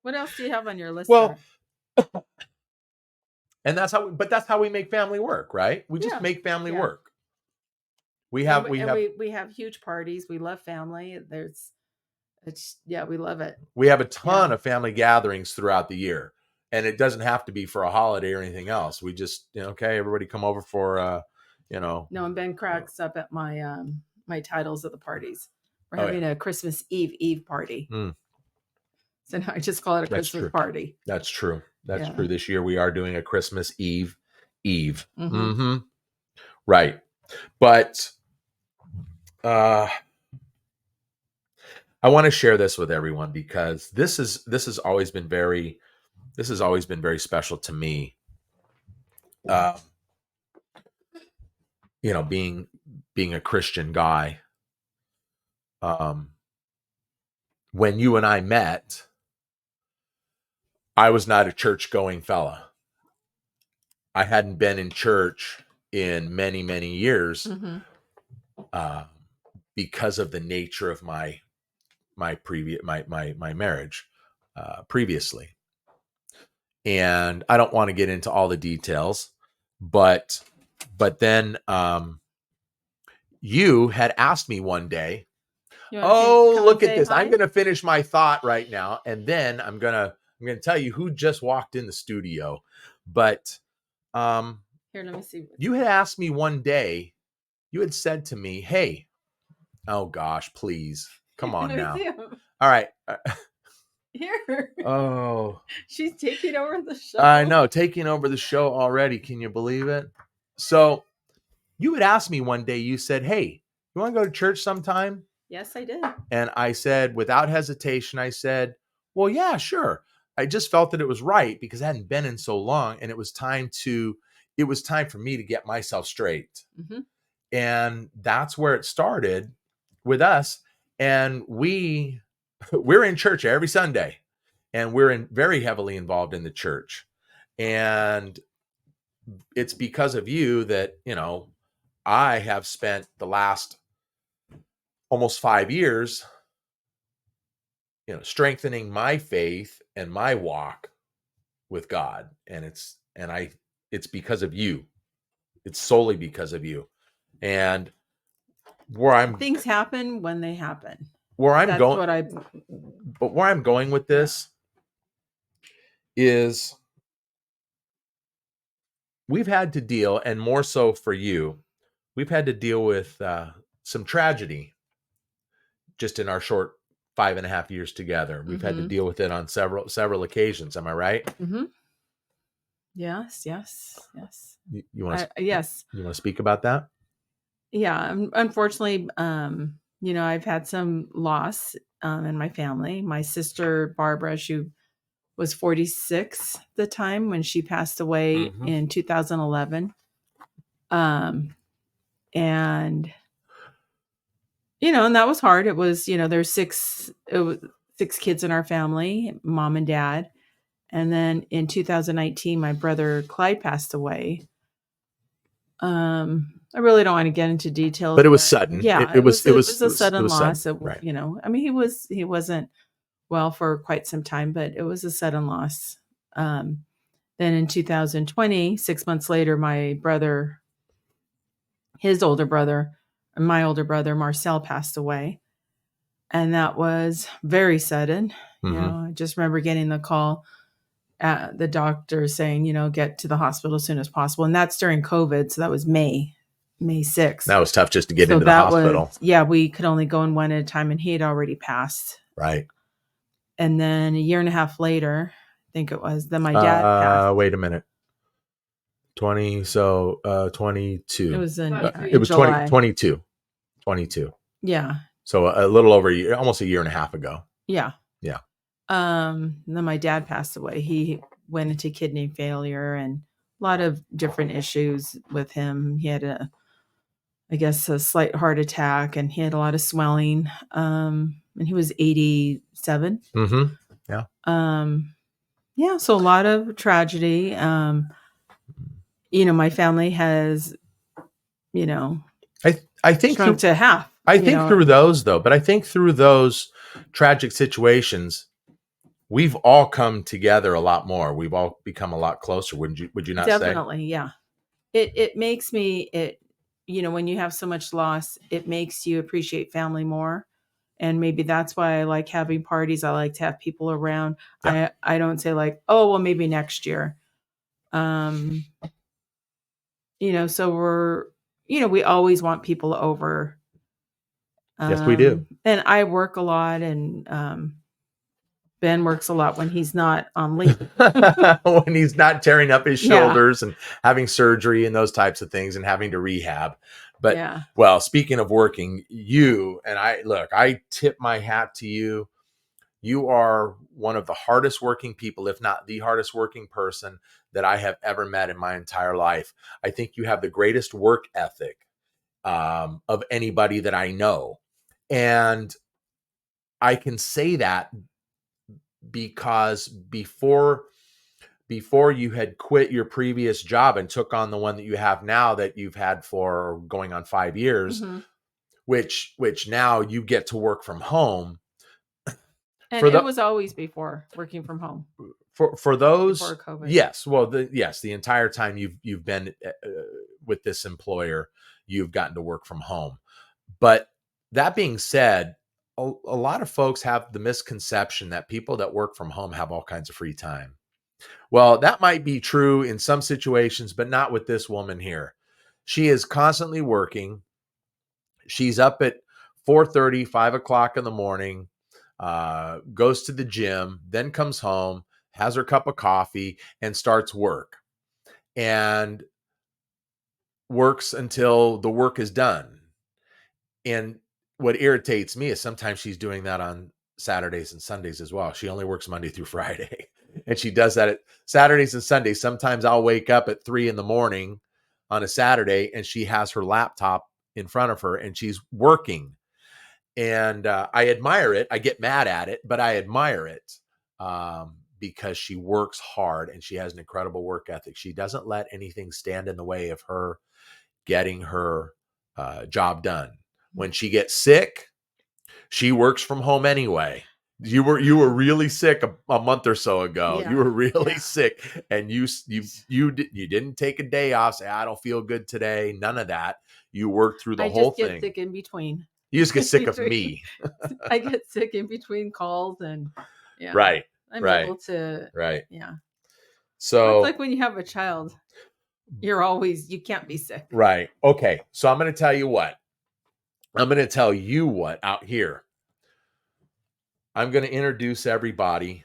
what else do you have on your list? Well, and that's how we make family work, right? We just make family work. We have huge parties. We love family. We love it. We have a ton of family gatherings throughout the year, and it doesn't have to be for a holiday or anything else. We just, okay, everybody come over for, No, and Ben cracks up at my my titles of the parties. We're having a Christmas Eve party. So now I just call it a Christmas party. That's true. That's true. This year we are doing a Christmas Eve. Mm-hmm. Right. But I want to share this with everyone because this has always been very special to me. Being a Christian guy. When you and I met, I was not a church-going fella. I hadn't been in church in many, many years because of the nature of my marriage previously. And I don't want to get into all the details, but then you had asked me one day, look at this. Hi? I'm going to finish my thought right now, and then I'm going to tell you who just walked in the studio. But here, let me see. You had asked me one day, you had said to me, "Hey, oh gosh, please. Come on now." All right. Here. Oh. She's taking over the show. I know, taking over the show already. Can you believe it? So you had asked me one day, you said, "Hey, you want to go to church sometime?" Yes, I did. And I said, without hesitation, I said, "Well, yeah, sure." I just felt that it was right because I hadn't been in so long, and it was time for me to get myself straight. Mm-hmm. And that's where it started with us. And we're in church every Sunday, and we're very heavily involved in the church. And it's because of you that, I have spent the last almost 5 years, strengthening my faith and my walk with God. And it's because of you. It's solely because of you. And things happen when they happen. Where I'm going with this is we've had to deal, and more so for you, we've had to deal with some tragedy just in our short 5.5 years together. We've had to deal with it on several occasions. Am I right? Mm-hmm. Yes. You want to? Yes. You want to speak about that? Yeah. Unfortunately, I've had some loss in my family. My sister Barbara, she was 46 at the time when she passed away in 2011. And and that was hard. It was, there's 6 kids in our family, mom and dad. And then in 2019, my brother Clyde passed away. I really don't want to get into details, but it was sudden. Yeah, it was a sudden loss. Sudden. Right. I mean, he wasn't well for quite some time, but it was a sudden loss. Then in 2020, 6 months later, my brother, his older brother, and my older brother, Marcel, passed away. And that was very sudden. I just remember getting the call at the doctor saying, get to the hospital as soon as possible. And that's during COVID. So that was May 6th. That was tough just to get into the hospital. We could only go in one at a time, and he had already passed. Right. And then a year and a half later, I think it was, then my dad passed. Wait a minute. 22. It was in July. 22. Yeah. So a little over a year, almost a year and a half ago. Yeah. Yeah. Then my dad passed away. He went into kidney failure and a lot of different issues with him. He had a slight heart attack, and he had a lot of swelling. And he was 87. Mm-hmm. Yeah. Yeah. So a lot of tragedy. My family has, I think shrunk to half. I think through those though, but I think through those tragic situations, we've all come together a lot more. We've all become a lot closer. Would you not say? Definitely. Yeah. It makes me, when you have so much loss, it makes you appreciate family more. And maybe that's why I like having parties. I like to have people around. Yeah. I don't say like, oh, well, maybe next year. So we're, we always want people over. Yes, we do. And I work a lot, and Ben works a lot when he's not on leave. When he's not tearing up his shoulders and having surgery and those types of things and having to rehab. But well, speaking of working, you and I tip my hat to you. You are one of the hardest working people, if not the hardest working person that I have ever met in my entire life. I think you have the greatest work ethic of anybody that I know. And I can say that because before you had quit your previous job and took on the one that you have now, that you've had for going on 5 years, which now you get to work from home. And it was always before working from home. For those, before COVID. Yes. Well, the entire time you've been with this employer, you've gotten to work from home. But that being said, a lot of folks have the misconception that people that work from home have all kinds of free time. Well, that might be true in some situations, but not with this woman here. She is constantly working. She's up at 4:30, 5 o'clock in the morning, goes to the gym, then comes home, has her cup of coffee, and starts work. And works until the work is done. And what irritates me is sometimes she's doing that on Saturdays and Sundays as well. She only works Monday through Friday. And she does that at Saturdays and Sundays. Sometimes I'll wake up at 3 a.m. on a Saturday, and she has her laptop in front of her and she's working. And I admire it. I get mad at it, but I admire it because she works hard and she has an incredible work ethic. She doesn't let anything stand in the way of her getting her job done. When she gets sick, she works from home anyway. You were really sick a month or so ago. Yeah. You were really sick, and you didn't take a day off. Say, I don't feel good today. None of that. You worked through the whole thing. I just get sick in between. You just get sick of me. I get sick in between calls, and right. I'm able to Yeah. So it's like when you have a child, you can't be sick. Right. Okay. So I'm going to tell you what. Out here. I'm going to introduce everybody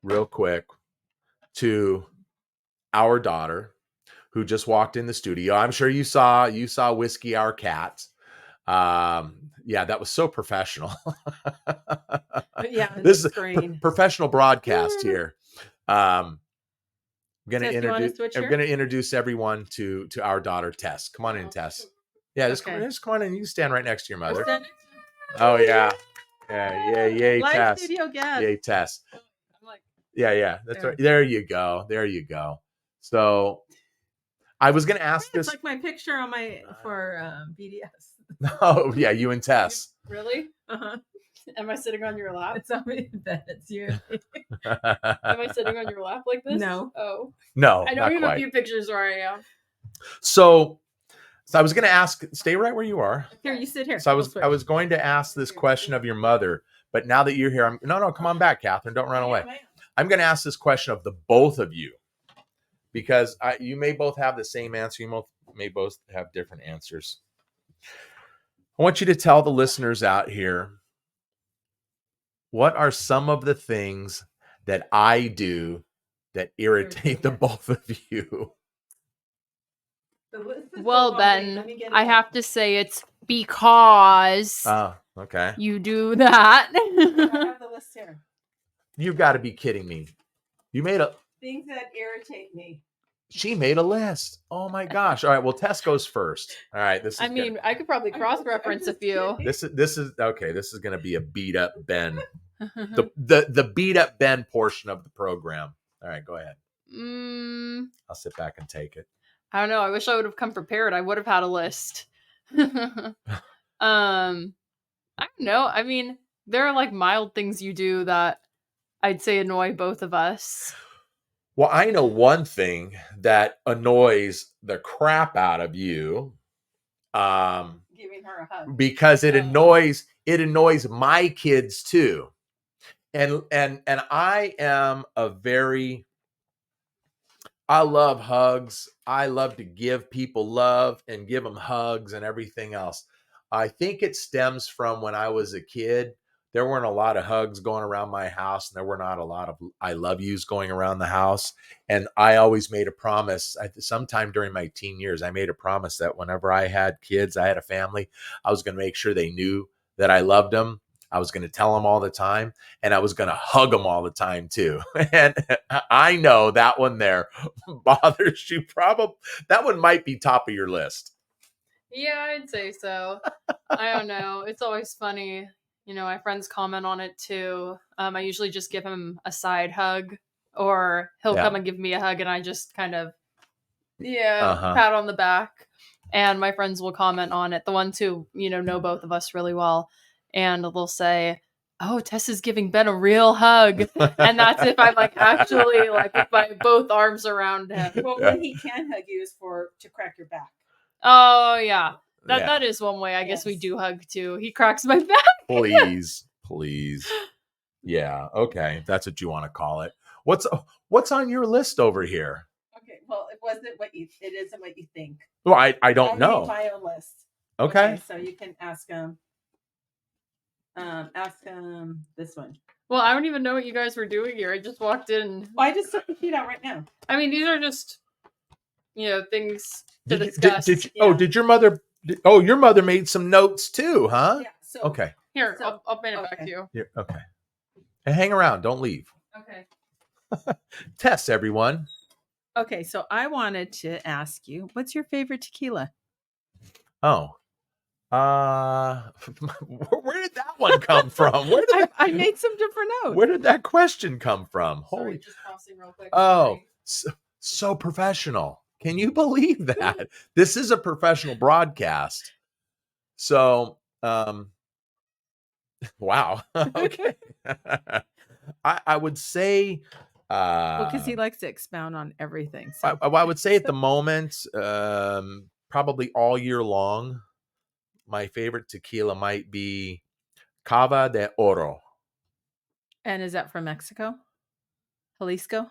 real quick to our daughter who just walked in the studio. I'm sure you saw Whiskey, our cat. Yeah, that was so professional. This is professional broadcast here. I'm going to introduce everyone to our daughter, Tess. Come on in, Tess. Yeah, just come on in. You can stand right next to your mother. Oh, yeah. Yeah, yay, live Tess. Studio guest. Yay, Tess. Yeah, that's right. There you go. So I was going to ask this. It's like my picture on for BDS. Oh, yeah, you and Tess. Really? Uh-huh. Am I sitting on your lap? It's only that it's you. Am I sitting on your lap like this? No. Oh. No, I know not we have quite. a few pictures where I am. So I was going to ask, stay right where you are. Here, you sit here. So I was going to ask this question of your mother, but now that you're here, no, come on back, Kathryn. Don't run away. I'm going to ask this question of the both of you because you may both have the same answer. You may both have different answers. I want you to tell the listeners out here, what are some of the things that I do that irritate the both of you? Well, then I have to say it's because okay. you do that. I have the list here. You've got to be kidding me. You made things that irritate me. She made a list. Oh my gosh. All right. Well, Tess goes first. All right. This is I could probably cross-reference a few. This is okay. This is going to be a beat up Ben. the beat up Ben portion of the program. All right, go ahead. I'll sit back and take it. I don't know. I wish I would have come prepared. I would have had a list. I don't know. I mean, there are like mild things you do that I'd say annoy both of us. Well, I know one thing that annoys the crap out of you. Giving her a hug. Because it annoys my kids too. And I am I love hugs. I love to give people love and give them hugs and everything else. I think it stems from when I was a kid. There weren't a lot of hugs going around my house, and there were not a lot of I love yous going around the house. And I always made a promise. Sometime during my teen years, I made a promise that whenever I had kids, I had a family, I was going to make sure they knew that I loved them. I was going to tell them all the time, and I was going to hug them all the time too. And I know that one there bothers you. Probably that one might be top of your list. Yeah, I'd say so. I don't know. It's always funny. You know, my friends comment on it too. I usually just give him a side hug, or he'll come and give me a hug, and I just kind of, pat on the back. And my friends will comment on it. The ones who, know both of us really well. And they'll say, oh, Tess is giving Ben a real hug. And that's if I'm like actually like with my both arms around him. Well, when he can hug you is to crack your back. Oh, yeah. That is one way I guess we do hug too. He cracks my back. Please. Yeah. Okay. That's what you want to call it. What's on your list over here? Okay. Well, it isn't what you think. Well, I don't know. My own list. Okay. So you can ask him. Ask him this one. Well, I don't even know what you guys were doing here. I just walked in. Well, I just took the feet out right now. I mean, these are just, things to discuss. Did your mother? Your mother made some notes too, huh? Yeah. So, okay. Here, I'll bring it back to you. Yeah, okay. And hang around. Don't leave. Okay. Tess, everyone. Okay, so I wanted to ask you, what's your favorite tequila? Oh. Where did that one come from? I made some different notes. Where did that question come from? Sorry, just crossing real quick. Oh, so professional. Can you believe that? This is a professional broadcast. So, wow. Okay. I would say, because he likes to expound on everything. So. I would say at the moment, probably all year long, my favorite tequila might be Cava de Oro. And is that from Mexico? Jalisco?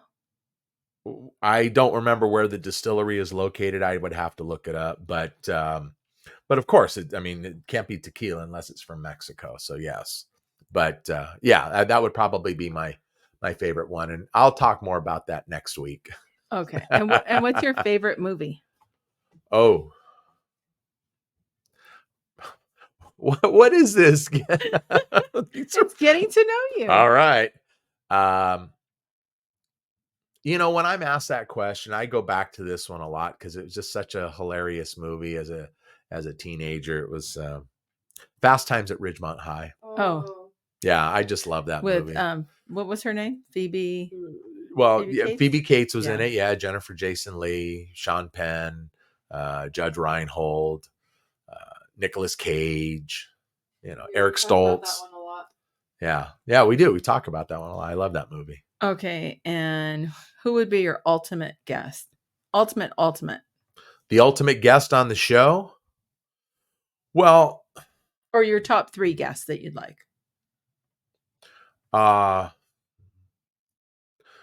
I don't remember where the distillery is located. I would have to look it up. But of course, it can't be tequila unless it's from Mexico. So yes. But that would probably be my favorite one. And I'll talk more about that next week. Okay. And what's your favorite movie? Oh. What is this? It's getting to know you. All right. When I'm asked that question, I go back to this one a lot because it was just such a hilarious movie as a teenager. It was Fast Times at Ridgemont High. Oh. Yeah, I just love that movie. What was her name? Phoebe? Well, Phoebe Cates was in it. Yeah, Jennifer Jason Leigh, Sean Penn, Judge Reinhold, Nicolas Cage, Eric Stoltz. Yeah. Yeah, we do. We talk about that one a lot. I love that movie. Okay. And who would be your ultimate guest? Ultimate. The ultimate guest on the show? Well, Or your top 3 guests that you'd like.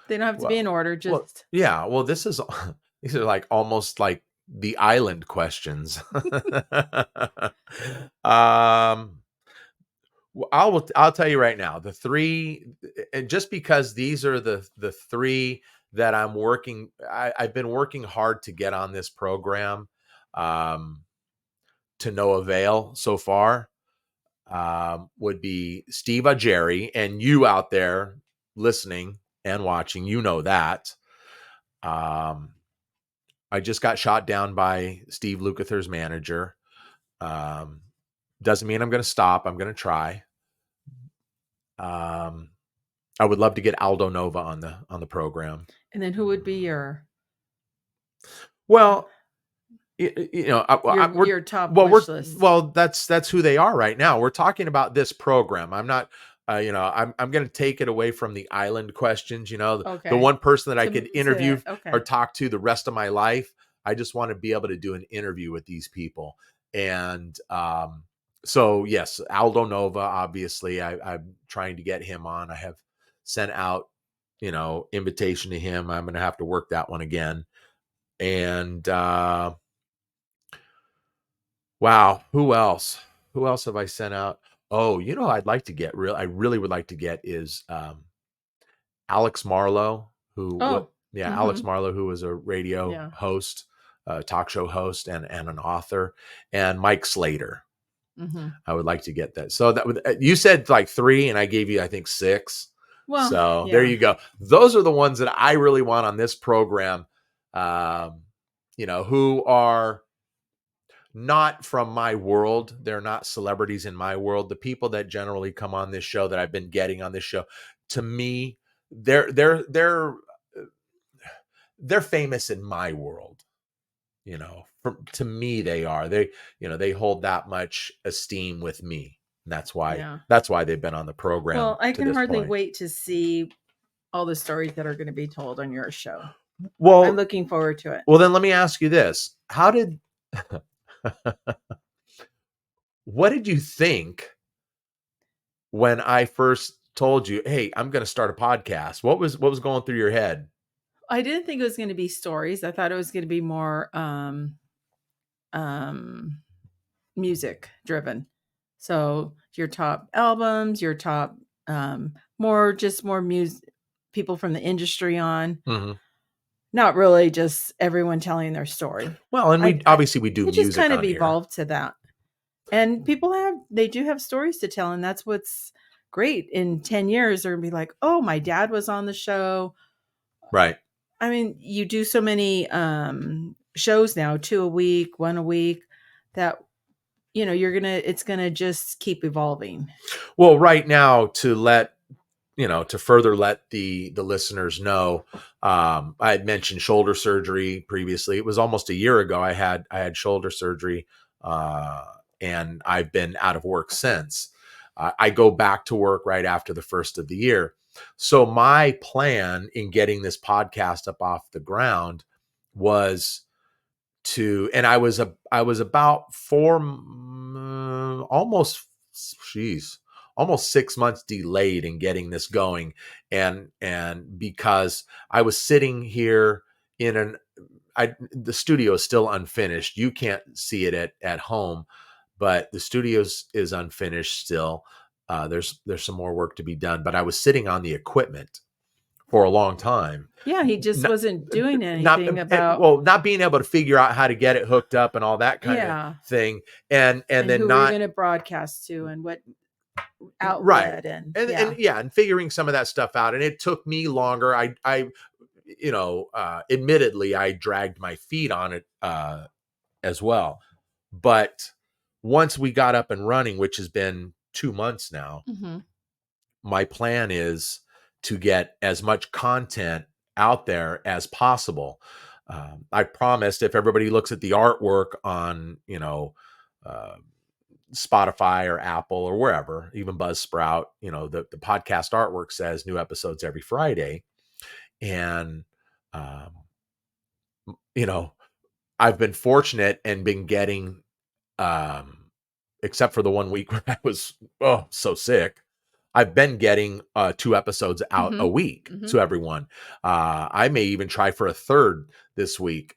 They don't have to be in order. Just yeah. Well, these are like almost like the island questions. I'll tell you right now, the 3, and just because these are the 3 that I've been working hard to get on this program, to no avail so far, would be Steve Jerry, and you out there listening and watching, you know that. I just got shot down by Steve Lukather's manager. Doesn't mean I'm going to stop. I'm going to try. I would love to get Aldo Nova on the program. And then who would be your Well, your top wish list? Well, that's who they are right now. We're talking about this program. I'm not, I'm going to take it away from the island questions. The one person that I could interview or talk to the rest of my life. I just want to be able to do an interview with these people. And so yes, Aldo Nova, obviously I'm trying to get him on. I have sent out, invitation to him. I'm going to have to work that one again. And wow, who else? Who else have I sent out? Oh, I'd like to get I really would like to get is Alex Marlowe, who Alex Marlowe, who was a radio host, talk show host, and an author, and Mike Slater. I would like to get that. So that you said like 3, and I gave you, I think, 6. Well, so there you go. Those are the ones that I really want on this program. Who are not from my world. They're not celebrities in my world. The people that generally come on this show that I've been getting on this show, to me, they're famous in my world. To me, they are. They hold that much esteem with me. And that's why they've been on the program. Well, I can hardly wait to see all the stories that are going to be told on your show. Well, I'm looking forward to it. Well, then let me ask you this. What did you think when I first told you, hey, I'm going to start a podcast? What was going through your head? I didn't think it was going to be stories. I thought it was going to be more music driven. So your top albums, your top more music, people from the industry on. Mm-hmm. Not really just everyone telling their story. Well, and we do music. It just kind of evolved to that. And people they do have stories to tell. And that's what's great. In 10 years, they're going to be like, oh, my dad was on the show. Right. I mean, you do so many shows now, 2 a week, 1 a week, that, it's going to just keep evolving. Well, right now, to further let the listeners know, I had mentioned shoulder surgery previously. It was almost a year ago. I had shoulder surgery, and I've been out of work since. I go back to work right after the first of the year. So my plan in getting this podcast up off the ground was and I was about almost 6 months delayed in getting this going. And because I was sitting here the studio is still unfinished. You can't see it at home, but the studio is unfinished still. There's some more work to be done, but I was sitting on the equipment for a long time. Yeah, he just wasn't doing anything about not being able to figure out how to get it hooked up and all that kind of thing. And then who not going to broadcast to and what outlet and figuring some of that stuff out. And it took me longer. I admittedly, I dragged my feet on it as well. But once we got up and running, which has been 2 months now, my plan is to get as much content out there as possible. I promised, if everybody looks at the artwork on, Spotify or Apple or wherever, even Buzzsprout, the podcast artwork says new episodes every Friday. And, I've been fortunate and been getting, except for the 1 week where I was so sick, I've been getting 2 episodes out a week to everyone. I may even try for a third this week,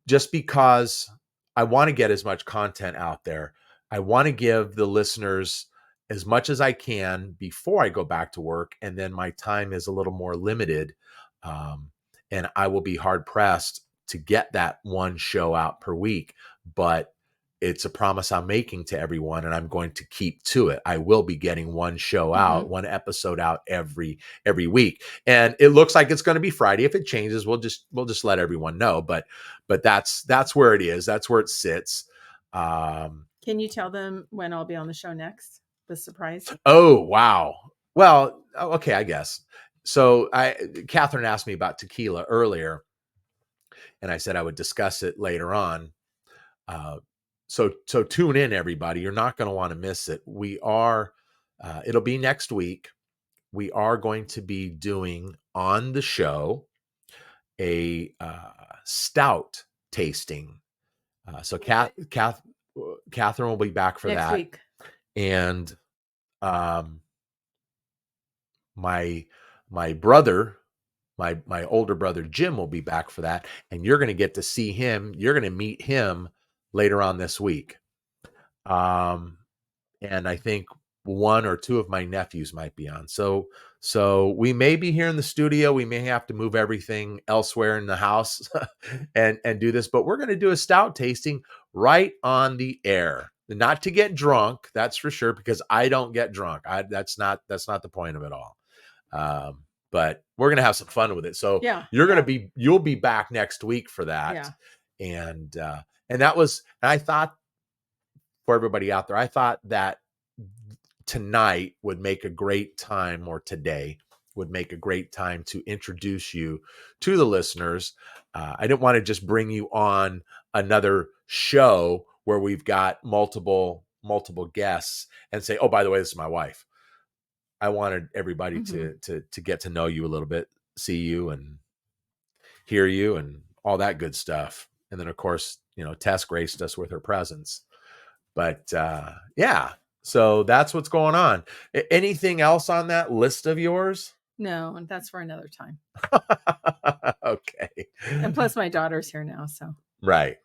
just because I want to get as much content out there. I want to give the listeners as much as I can before I go back to work, and then my time is a little more limited, and I will be hard pressed to get that one show out per week. But it's a promise I'm making to everyone, and I'm going to keep to it. I will be getting one show out, one episode out every week. And it looks like it's going to be Friday. If it changes, we'll just let everyone know. But that's where it is. That's where it sits. Can you tell them when I'll be on the show next? The surprise? Oh, wow. Well, okay, I guess. So Kathryn asked me about tequila earlier, and I said I would discuss it later on. So tune in, everybody. You're not going to want to miss it. It'll be next week. We are going to be doing on the show a stout tasting. So Kathryn will be back for next that. Week. And my brother, my older brother Jim will be back for that, and you're going to get to see him. You're going to meet him later on this week. And I think 1 or 2 of my nephews might be on. So we may be here in the studio. We may have to move everything elsewhere in the house and do this, but we're going to do a stout tasting right on the air. Not to get drunk, that's for sure, because I don't get drunk. That's not the point of it all. But we're going to have some fun with it. So you'll be back next week for that. Yeah. And I thought, for everybody out there, I thought that tonight would make a great time, or today would make a great time to introduce you to the listeners. I didn't want to just bring you on another show where we've got multiple guests and say, oh, by the way, this is my wife. I wanted everybody to get to know you a little bit, see you and hear you and all that good stuff. And then, of course, Tess graced us with her presence. But yeah, so that's what's going on. Anything else on that list of yours? No, and that's for another time. Okay. And plus my daughter's here now, so. Right.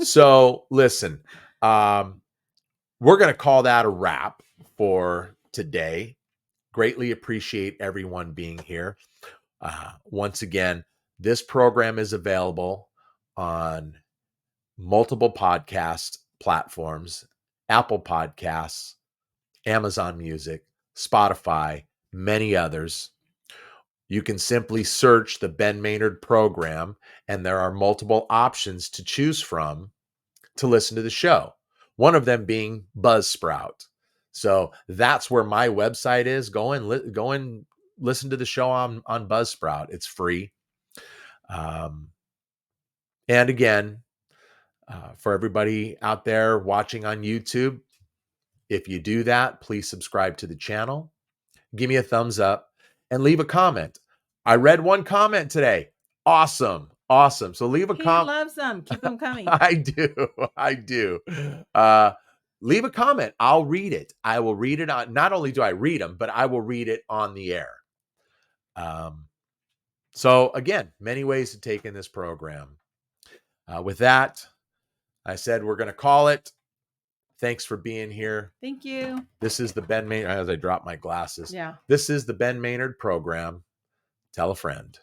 So listen, we're going to call that a wrap for today. Greatly appreciate everyone being here. Once again, this program is available on multiple podcast platforms: Apple Podcasts, Amazon Music, Spotify, many others. You can simply search the Ben Maynard program, and there are multiple options to choose from to listen to the show. One of them being Buzzsprout. So that's where my website is. Go and listen to the show on Buzzsprout. It's free. And again, for everybody out there watching on YouTube, if you do that, please subscribe to the channel, give me a thumbs up, and leave a comment. I read one comment today. Awesome. So leave a comment. He loves them. Keep them coming. I do. Leave a comment. I'll read it. I will read it on. Not only do I read them, but I will read it on the air. So again, many ways to take in this program. With that, I said we're going to call it. Thanks for being here. Thank you. This is the Ben Maynard, as I drop my glasses. Yeah. This is the Ben Maynard program. Tell a friend.